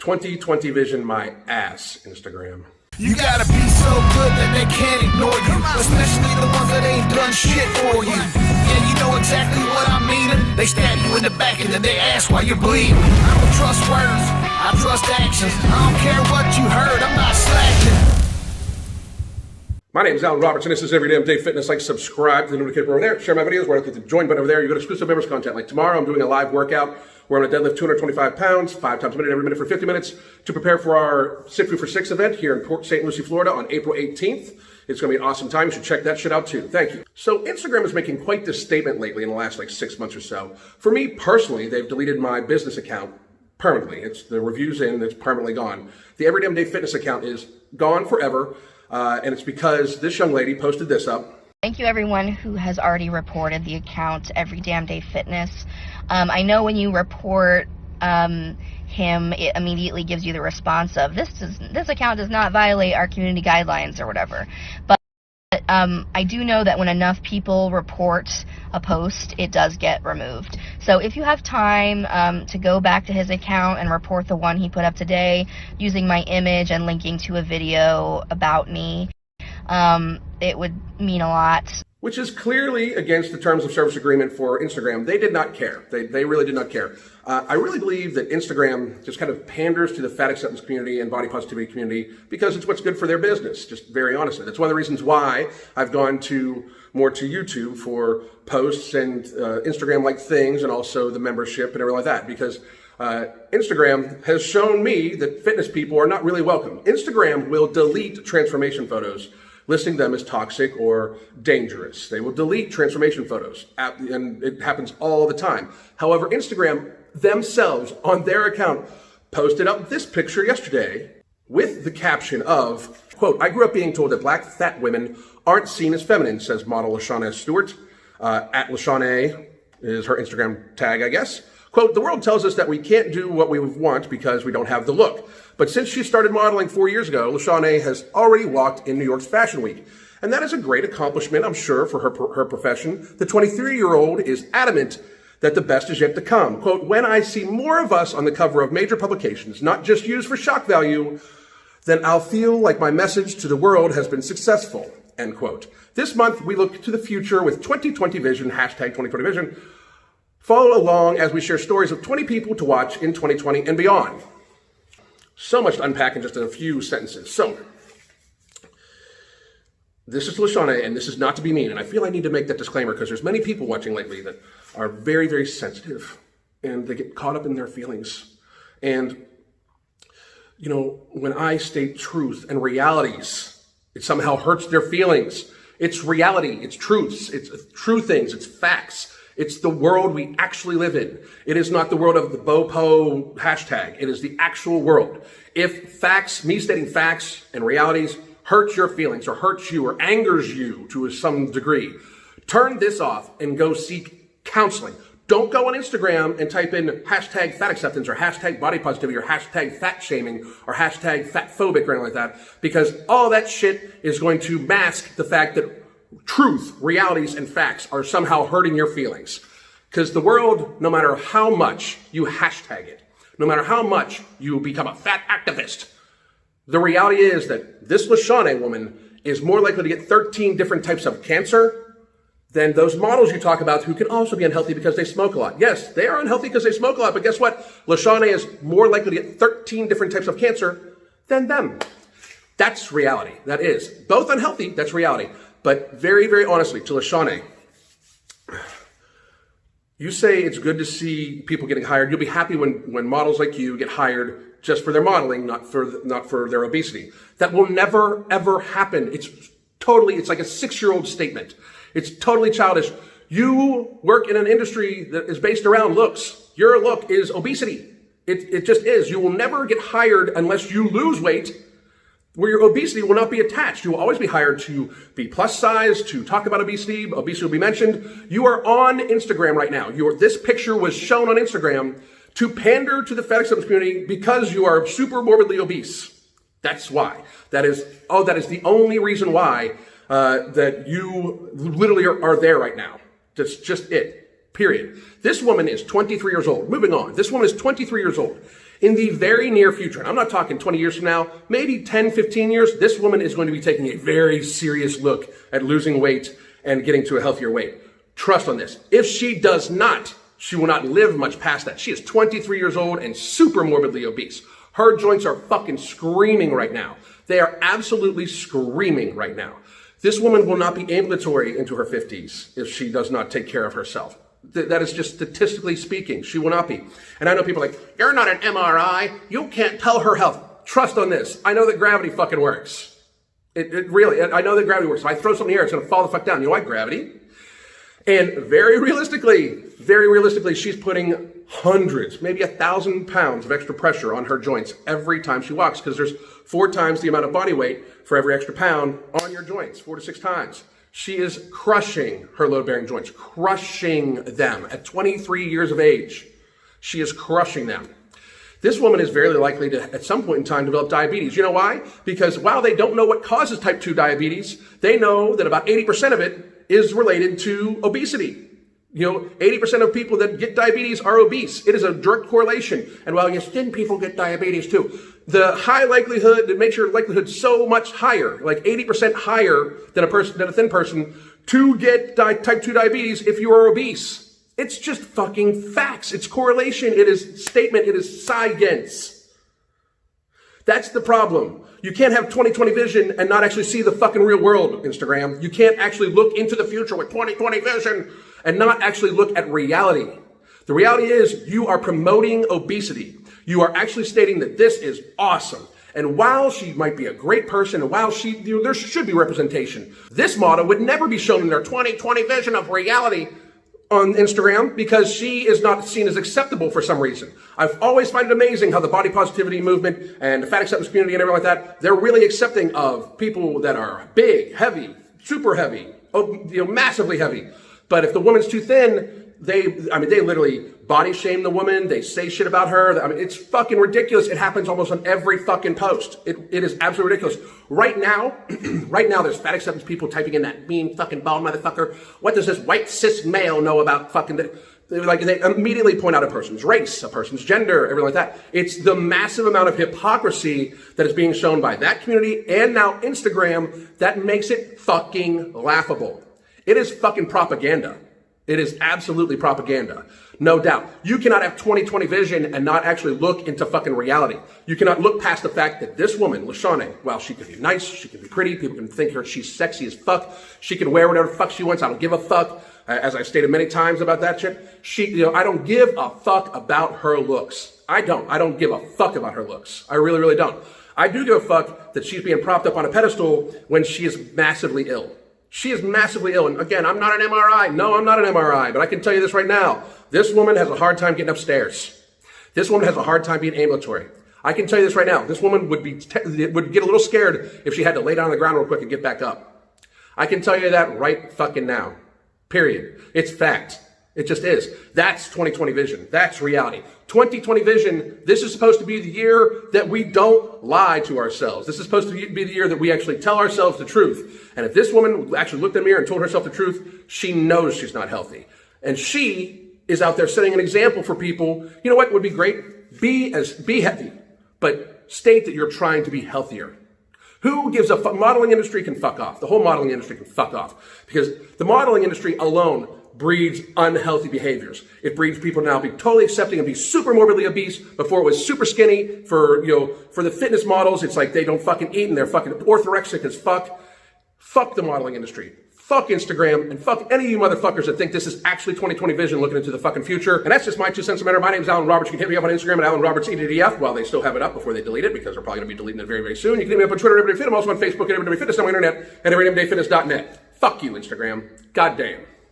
2020 vision my ass, Instagram. You gotta be so good that they can't ignore you, especially the ones that ain't done shit for you. Yeah, you know exactly what I mean. They stab you in the back and then they ask why you're bleeding. I don't trust words, I trust actions. I don't care what you heard, I'm not slacking. My name is Alan Roberts, and this is Every Damn Day Fitness. Like, subscribe to the notification over there. Share my videos where I click the join button over there. You got exclusive members content. Like tomorrow, I'm doing a live workout where I'm going to deadlift 225 pounds, 5 times a minute, every minute for 50 minutes to prepare for our Sit Food for 6 event here in Port St. Lucie, Florida on April 18th. It's going to be an awesome time. You should check that shit out too. Thank you. So Instagram is making quite this statement lately in the last 6 months or so. For me personally, they've deleted my business account permanently. It's the reviews in, it's permanently gone. The Every Damn Day Fitness account is gone forever. And it's because this young lady posted this up. Thank you everyone who has already reported the account Every Damn Day Fitness. I know when you report him, it immediately gives you the response of this account does not violate our community guidelines or whatever. But I do know that when enough people report a post, it does get removed. So if you have time to go back to his account and report the one he put up today using my image and linking to a video about me, it would mean a lot. Which is clearly against the terms of service agreement for Instagram. They did not care. They really did not care. I really believe that Instagram just kind of panders to the fat acceptance community and body positivity community because it's what's good for their business, just very honestly. That's one of the reasons why I've gone more to YouTube for posts and Instagram-like things and also the membership and everything like that because Instagram has shown me that fitness people are not really welcome. Instagram will delete transformation photos listing them as toxic or dangerous. They will delete transformation photos, and it happens all the time. However, Instagram themselves, on their account, posted up this picture yesterday with the caption of, quote, "I grew up being told that black fat women aren't seen as feminine," says model LaShawn Steward. At LaShawn is her Instagram tag, I guess. Quote, "The world tells us that we can't do what we want because we don't have the look. But since she started modeling 4 years ago, LaShawn has already walked in New York's Fashion Week. And that is a great accomplishment, I'm sure, for her profession. The 23-year-old is adamant that the best is yet to come. Quote, "When I see more of us on the cover of major publications, not just used for shock value, then I'll feel like my message to the world has been successful," end quote. This month, we look to the future with 2020 Vision, hashtag 2020 Vision. Follow along as we share stories of 20 people to watch in 2020 and beyond. So much to unpack in just a few sentences. So, this is LaShawn, and this is not to be mean, and I feel I need to make that disclaimer because there's many people watching lately that are very, very sensitive, and they get caught up in their feelings. And, you know, when I state truth and realities, it somehow hurts their feelings. It's reality, it's truths, it's true things, it's facts. It's the world we actually live in. It is not the world of the BOPO hashtag. It is the actual world. If me stating facts and realities hurts your feelings or hurts you or angers you to some degree, turn this off and go seek counseling. Don't go on Instagram and type in hashtag fat acceptance or hashtag body positivity or hashtag fat shaming or hashtag fat phobic or anything like that, because all that shit is going to mask the fact that truth, realities, and facts are somehow hurting your feelings. Because the world, no matter how much you hashtag it, no matter how much you become a fat activist, the reality is that this LaShawn woman is more likely to get 13 different types of cancer than those models you talk about who can also be unhealthy because they smoke a lot. Yes, they are unhealthy because they smoke a lot, but guess what? LaShawn is more likely to get 13 different types of cancer than them. That's reality. That is. Both unhealthy, that's reality. But very, very honestly, to LaShawn, you say it's good to see people getting hired. You'll be happy when models like you get hired just for their modeling, not for their obesity. That will never, ever happen. It's like a 6-year-old statement. It's totally childish. You work in an industry that is based around looks. Your look is obesity. It just is. You will never get hired unless you lose weight, where your obesity will not be attached. You will always be hired to be plus size, to talk about obesity. Obesity will be mentioned. You are on Instagram right now. This picture was shown on Instagram to pander to the fat acceptance community because you are super morbidly obese. That's why. That is the only reason why that you literally are there right now. That's just it. Period. This woman is 23 years old. Moving on. This woman is 23 years old. In the very near future, and I'm not talking 20 years from now, maybe 10, 15 years, this woman is going to be taking a very serious look at losing weight and getting to a healthier weight. Trust on this. If she does not, she will not live much past that. She is 23 years old and super morbidly obese. Her joints are fucking screaming right now. They are absolutely screaming right now. This woman will not be ambulatory into her 50s if she does not take care of herself. That is just statistically speaking. She will not be. And I know people are like, you're not an MRI. You can't tell her health. Trust on this. I know that gravity fucking works. It really, I know that gravity works. If I throw something here, it's going to fall the fuck down. You know why? Gravity. And very realistically, she's putting hundreds, maybe 1,000 pounds of extra pressure on her joints every time she walks, because there's 4 times the amount of body weight for every extra pound on your joints, 4 to 6 times. She is crushing her load-bearing joints, crushing them at 23 years of age. She is crushing them. This woman is very likely to, at some point in time, develop diabetes. You know why? Because while they don't know what causes type 2 diabetes, they know that about 80% of it is related to obesity. 80% of people that get diabetes are obese. It is a direct correlation. And while yes, thin people get diabetes too, the high likelihood, it makes your likelihood so much higher, like 80% higher than a thin person, to get type 2 diabetes if you are obese. It's just fucking facts. It's correlation. It is statement. It is science. That's the problem. You can't have 20/20 vision and not actually see the fucking real world, Instagram. You can't actually look into the future with 20/20 vision and not actually look at reality. The reality is you are promoting obesity. You are actually stating that this is awesome. And while she might be a great person, and while there should be representation, this model would never be shown in their 20/20 vision of reality on Instagram because she is not seen as acceptable for some reason. I've always found it amazing how the body positivity movement and the fat acceptance community and everything like that, they're really accepting of people that are big, heavy, super heavy, massively heavy. But if the woman's too thin, they literally body shame the woman. They say shit about her. It's fucking ridiculous. It happens almost on every fucking post. It is absolutely ridiculous. Right now, there's fat acceptance people typing in that mean fucking bald motherfucker. What does this white cis male know about fucking they immediately point out a person's race, a person's gender, everything like that. It's the massive amount of hypocrisy that is being shown by that community and now Instagram that makes it fucking laughable. It is fucking propaganda. It is absolutely propaganda. No doubt. You cannot have 20/20 vision and not actually look into fucking reality. You cannot look past the fact that this woman, Lashawne, while she can be nice, she can be pretty, people can think she's sexy as fuck, she can wear whatever the fuck she wants, I don't give a fuck. As I've stated many times about that shit, I don't give a fuck about her looks. I don't give a fuck about her looks. I really, really don't. I do give a fuck that she's being propped up on a pedestal when she is massively ill. She is massively ill. And again, I'm not an MRI. No, I'm not an MRI. But I can tell you this right now. This woman has a hard time getting upstairs. This woman has a hard time being ambulatory. I can tell you this right now. This woman would get a little scared if she had to lay down on the ground real quick and get back up. I can tell you that right fucking now. Period. It's fact. It just is. That's 20/20 vision. That's reality. 20/20 vision, this is supposed to be the year that we don't lie to ourselves. This is supposed to be the year that we actually tell ourselves the truth. And if this woman actually looked in the mirror and told herself the truth, she knows she's not healthy. And she is out there setting an example for people. You know what would be great? Be heavy, but state that you're trying to be healthier. Who gives a fuck? Modeling industry can fuck off. The whole modeling industry can fuck off because the modeling industry alone breeds unhealthy behaviors. It breeds people now be totally accepting and be super morbidly obese. Before it was super skinny. For the fitness models, it's like they don't fucking eat and they're fucking orthorexic as fuck. Fuck the modeling industry. Fuck Instagram and fuck any of you motherfuckers that think this is actually 20/20 vision looking into the fucking future. And that's just my 2 cents a matter. My name is Alan Roberts. You can hit me up on Instagram at AlanRobertsEDDF while they still have it up before they delete it because they're probably going to be deleting it very, very soon. You can hit me up on Twitter at Everyday Fit. I'm also on Facebook at Everyday Fitness, on my internet at everydayfitness.net. Fuck you, Instagram. Goddamn.